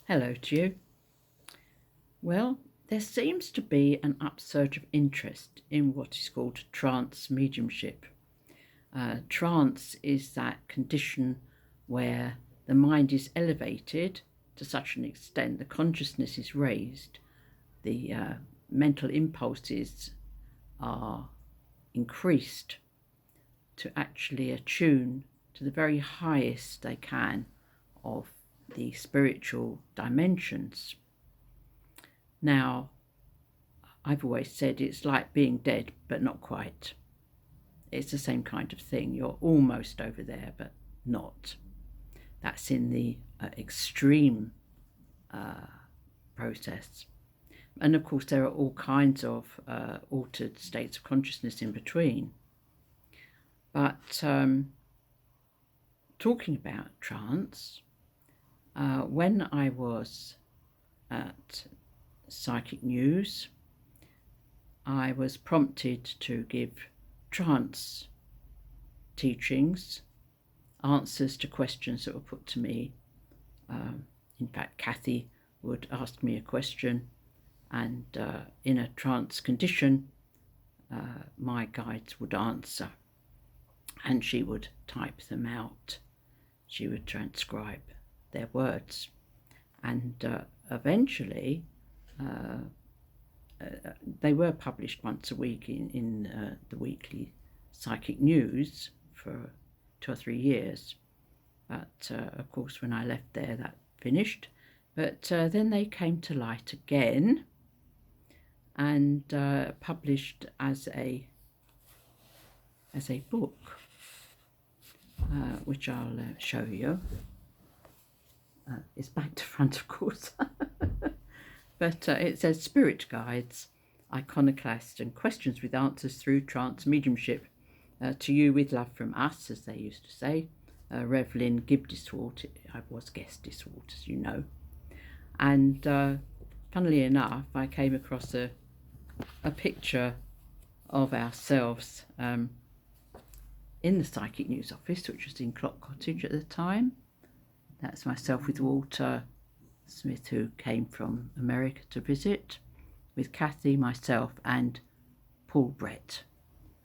Hello to you. Well, there seems to be an upsurge of interest in what is called trance mediumship. Trance is that condition where the mind is elevated to such an extent, the consciousness is raised, the mental impulses are increased to actually attune to the very highest they can of the spiritual dimensions. Now, I've always said it's like being dead, but not quite. It's the same kind of thing. You're almost over there, but not. That's in the extreme process. And of course, there are all kinds of altered states of consciousness in between. But talking about trance, when I was at Psychic News, I was prompted to give trance teachings, answers to questions that were put to me. In fact, Kathy would ask me a question, and in a trance condition, my guides would answer, and she would type them out. She would transcribe their words, and eventually they were published once a week in the weekly Psychic News for 2 or 3 years. But of course, when I left there, that finished. But then they came to light again and published as a book, which I'll show you. It's back to front, of course. But it says Spirit Guides, Iconoclast, and Questions with Answers through Trance Mediumship. To you with love from us, as they used to say. Rev Lyn, Gibb-de. I was guest-de, as you know. And funnily enough, I came across a picture of ourselves in the Psychic News office, which was in Clock Cottage at the time. That's myself with Walter Smith, who came from America to visit, with Kathy, myself, and Paul Brett,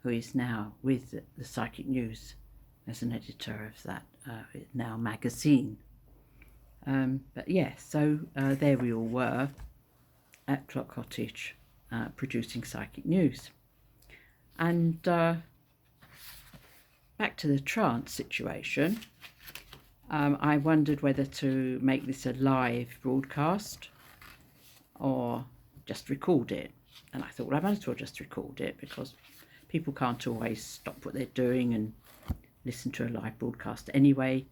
who is now with the Psychic News as an editor of that now magazine. But yes, so there we all were at Clock Cottage producing Psychic News. And back to the trance situation. I wondered whether to make this a live broadcast or just record it. And I thought, well, I might as well just record it, because people can't always stop what they're doing and listen to a live broadcast anyway,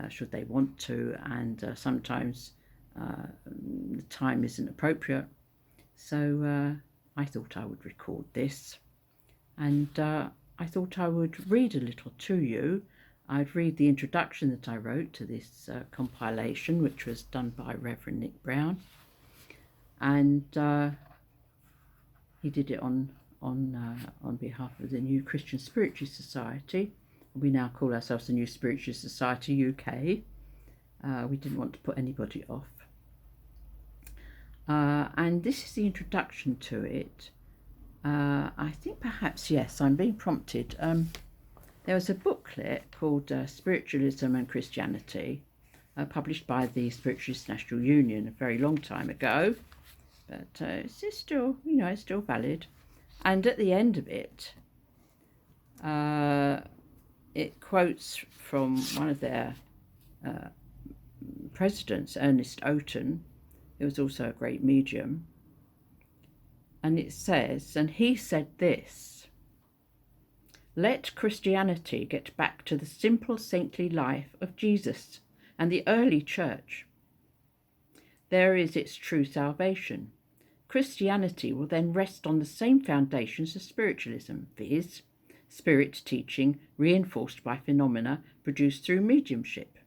should they want to. And sometimes the time isn't appropriate. So I thought I would record this. And I thought I would read a little to you. I'd read the introduction that I wrote to this compilation, which was done by Reverend Nick Brown, and he did it on behalf of the New Christian Spiritualist Society. We now call ourselves the New Spiritualist Society UK. We didn't want to put anybody off. And this is the introduction to it. I think perhaps, yes, I'm being prompted. There was a booklet called Spiritualism and Christianity, published by the Spiritualist National Union a very long time ago, but it's still, it's still valid. And at the end of it, it quotes from one of their presidents, Ernest Oaten, who was also a great medium. And it says, and he said this: "Let Christianity get back to the simple saintly life of Jesus and the early church. There is its true salvation. Christianity will then rest on the same foundations as spiritualism, viz., spirit teaching reinforced by phenomena produced through mediumship.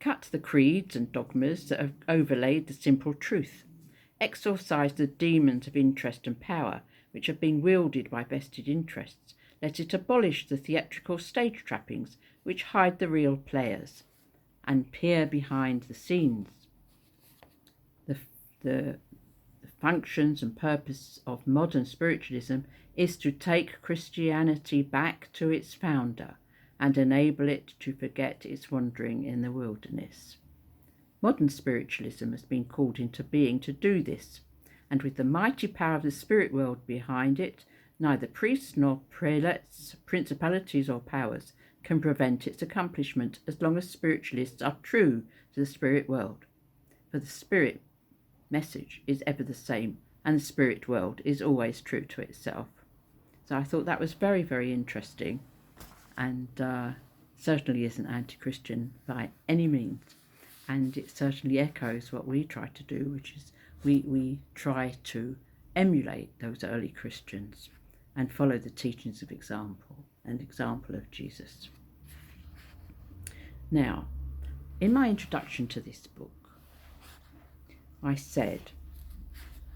Cut the creeds and dogmas that have overlaid the simple truth. Exorcise the demons of interest and power which have been wielded by vested interests. Let it abolish the theatrical stage trappings which hide the real players, and peer behind the scenes. the functions and purpose of modern spiritualism is to take Christianity back to its founder and enable it to forget its wandering in the wilderness. Modern spiritualism has been called into being to do this, and with the mighty power of the spirit world behind it, neither priests nor prelates, principalities or powers can prevent its accomplishment as long as spiritualists are true to the spirit world. For the spirit message is ever the same, and the spirit world is always true to itself. So I thought that was very, very interesting, and certainly isn't anti-Christian by any means, and it certainly echoes what we try to do, which is we try to emulate those early Christians and follow the teachings of example of Jesus. Now, in my introduction to this book, I said,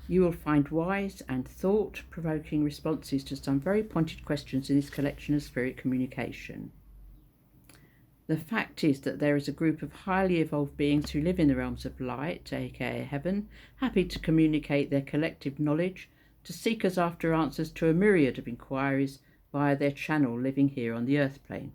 you will find wise and thought-provoking responses to some very pointed questions in this collection of spirit communication. The fact is that there is a group of highly evolved beings who live in the realms of light, aka heaven, happy to communicate their collective knowledge to seekers after answers to a myriad of inquiries via their channel living here on the earth plane.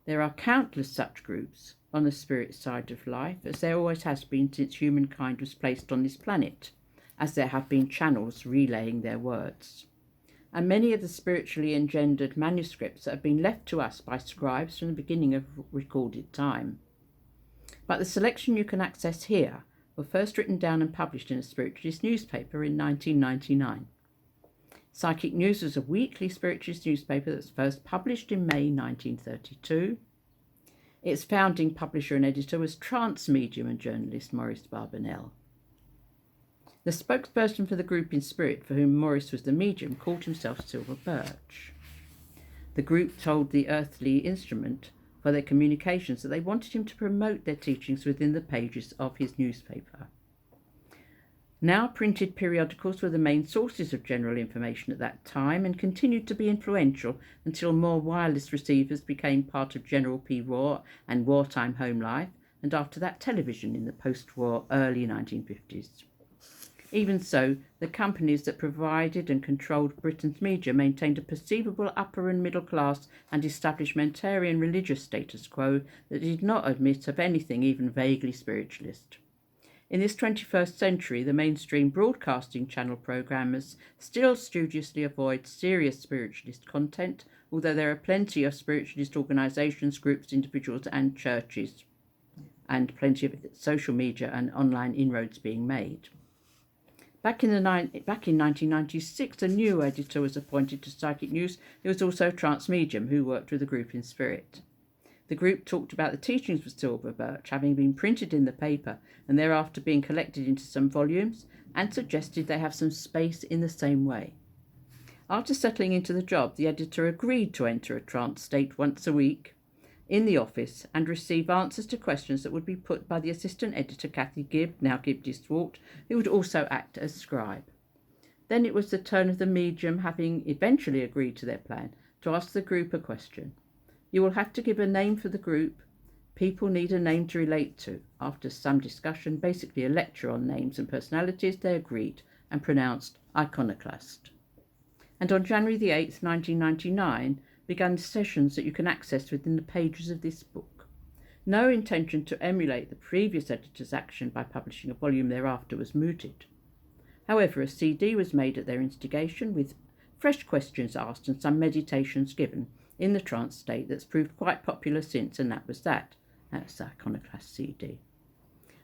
There are countless such groups on the spirit side of life, as there always has been since humankind was placed on this planet, as there have been channels relaying their words. And many of the spiritually engendered manuscripts that have been left to us by scribes from the beginning of recorded time. But the selection you can access here were first written down and published in a spiritualist newspaper in 1999. Psychic News was a weekly spiritualist newspaper that was first published in May 1932. Its founding publisher and editor was trance medium and journalist Maurice Barbanel. The spokesperson for the group in spirit, for whom Maurice was the medium, called himself Silver Birch. The group told the earthly instrument for their communications that they wanted him to promote their teachings within the pages of his newspaper. Now printed periodicals were the main sources of general information at that time and continued to be influential until more wireless receivers became part of General P. War and wartime home life, and after that television in the post-war early 1950s. Even so, the companies that provided and controlled Britain's media maintained a perceivable upper and middle class and establishmentarian religious status quo that did not admit of anything even vaguely spiritualist. In this 21st century, the mainstream broadcasting channel programmers still studiously avoid serious spiritualist content, although there are plenty of spiritualist organisations, groups, individuals and churches, and plenty of social media and online inroads being made. Back in 1996, a new editor was appointed to Psychic News, who was also a trance medium who worked with the group in spirit. The group talked about the teachings of Silver Birch having been printed in the paper and thereafter being collected into some volumes, and suggested they have some space in the same way. After settling into the job, the editor agreed to enter a trance state once a week in the office and receive answers to questions that would be put by the assistant editor Kathy Gibb, now Gibb-de, who would also act as scribe. Then it was the turn of the medium, having eventually agreed to their plan, to ask the group a question. You will have to give a name for the group. People need a name to relate to. After some discussion, basically a lecture on names and personalities, they agreed and pronounced Iconoclast. And on January the 8th, 1999, began sessions that you can access within the pages of this book. No intention to emulate the previous editor's action by publishing a volume thereafter was mooted. However, a CD was made at their instigation with fresh questions asked and some meditations given in the trance state that's proved quite popular since, and that was that. That's the Iconoclast CD.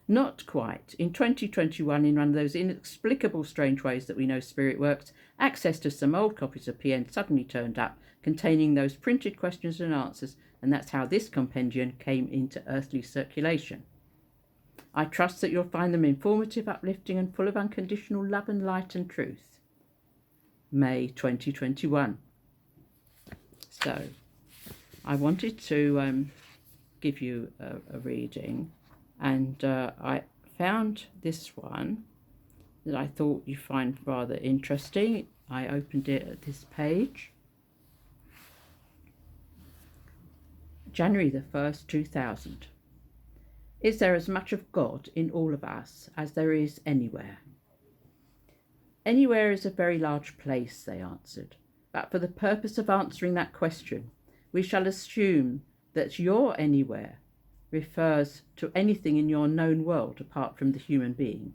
Not quite. In 2021, in one of those inexplicable strange ways that we know spirit works, access to some old copies of PN suddenly turned up, containing those printed questions and answers, and that's how this compendium came into earthly circulation. I trust that you'll find them informative, uplifting, and full of unconditional love and light and truth. May 2021. So, I wanted to give you a reading, and I found this one that I thought you'd find rather interesting. I opened it at this page. January the 1st, 2000. Is there as much of God in all of us as there is anywhere? Anywhere is a very large place, they answered. But for the purpose of answering that question, we shall assume that your anywhere refers to anything in your known world apart from the human being.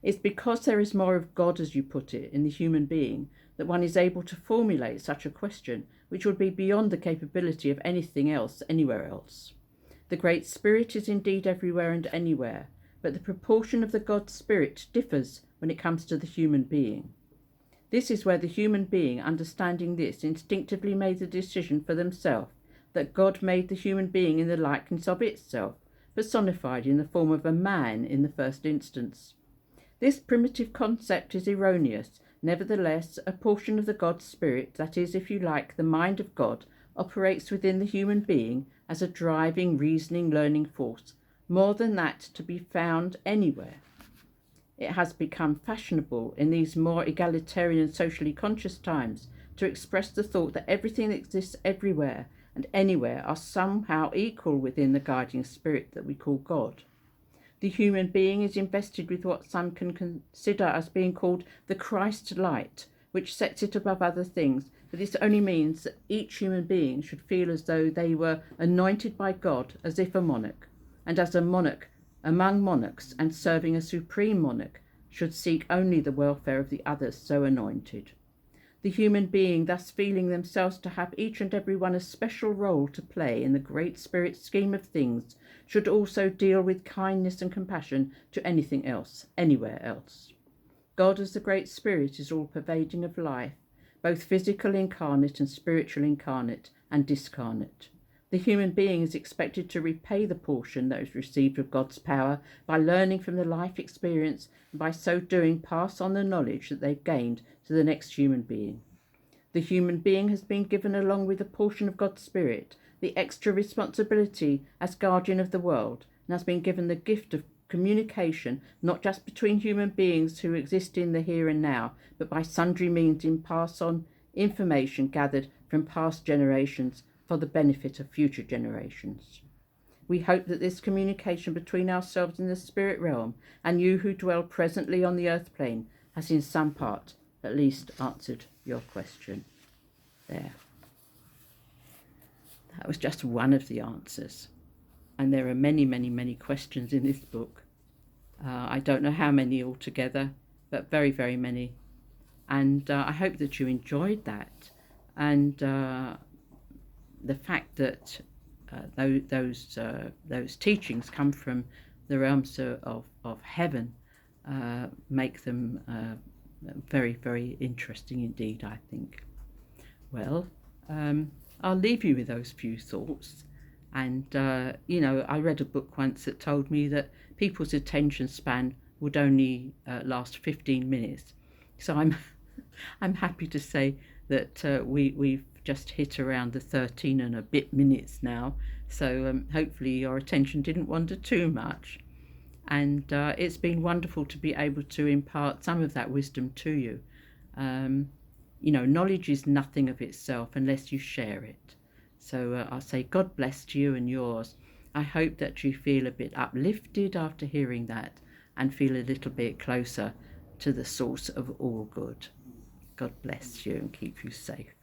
It's because there is more of God, as you put it, in the human being that one is able to formulate such a question, which would be beyond the capability of anything else anywhere else. The Great Spirit is indeed everywhere and anywhere, but the proportion of the God Spirit differs when it comes to the human being. This is where the human being, understanding this, instinctively made the decision for themselves that God made the human being in the likeness of itself, personified in the form of a man in the first instance. This primitive concept is erroneous. Nevertheless, a portion of the God Spirit, that is, if you like, the mind of God, operates within the human being as a driving, reasoning, learning force, more than that to be found anywhere. It has become fashionable in these more egalitarian and socially conscious times to express the thought that everything that exists everywhere and anywhere are somehow equal within the guiding spirit that we call God. The human being is invested with what some can consider as being called the Christ light, which sets it above other things, but this only means that each human being should feel as though they were anointed by God as if a monarch, and as a monarch among monarchs and serving a supreme monarch, should seek only the welfare of the others so anointed. The human being, thus feeling themselves to have each and every one a special role to play in the Great Spirit scheme of things, should also deal with kindness and compassion to anything else, anywhere else. God as the Great Spirit is all-pervading of life, both physical incarnate and spiritual incarnate and discarnate. The human being is expected to repay the portion that is received of God's power by learning from the life experience, and by so doing pass on the knowledge that they've gained to the next human being. The human being has been given, along with a portion of God's Spirit, the extra responsibility as guardian of the world, and has been given the gift of communication, not just between human beings who exist in the here and now, but by sundry means in pass on information gathered from past generations for the benefit of future generations. We hope that this communication between ourselves in the spirit realm and you who dwell presently on the earth plane has in some part at least answered your question. There. That was just one of the answers. And there are many, many, many questions in this book. I don't know how many altogether, but very, very many. And I hope that you enjoyed that. And the fact that those teachings come from the realms of heaven make them very, very interesting indeed, I think. Well, I'll leave you with those few thoughts. And, I read a book once that told me that people's attention span would only last 15 minutes. So I'm happy to say that we've just hit around the 13 and a bit minutes now. So hopefully your attention didn't wander too much. And it's been wonderful to be able to impart some of that wisdom to you. Knowledge is nothing of itself unless you share it. So I'll say God bless to you and yours. I hope that you feel a bit uplifted after hearing that and feel a little bit closer to the source of all good. God bless you and keep you safe.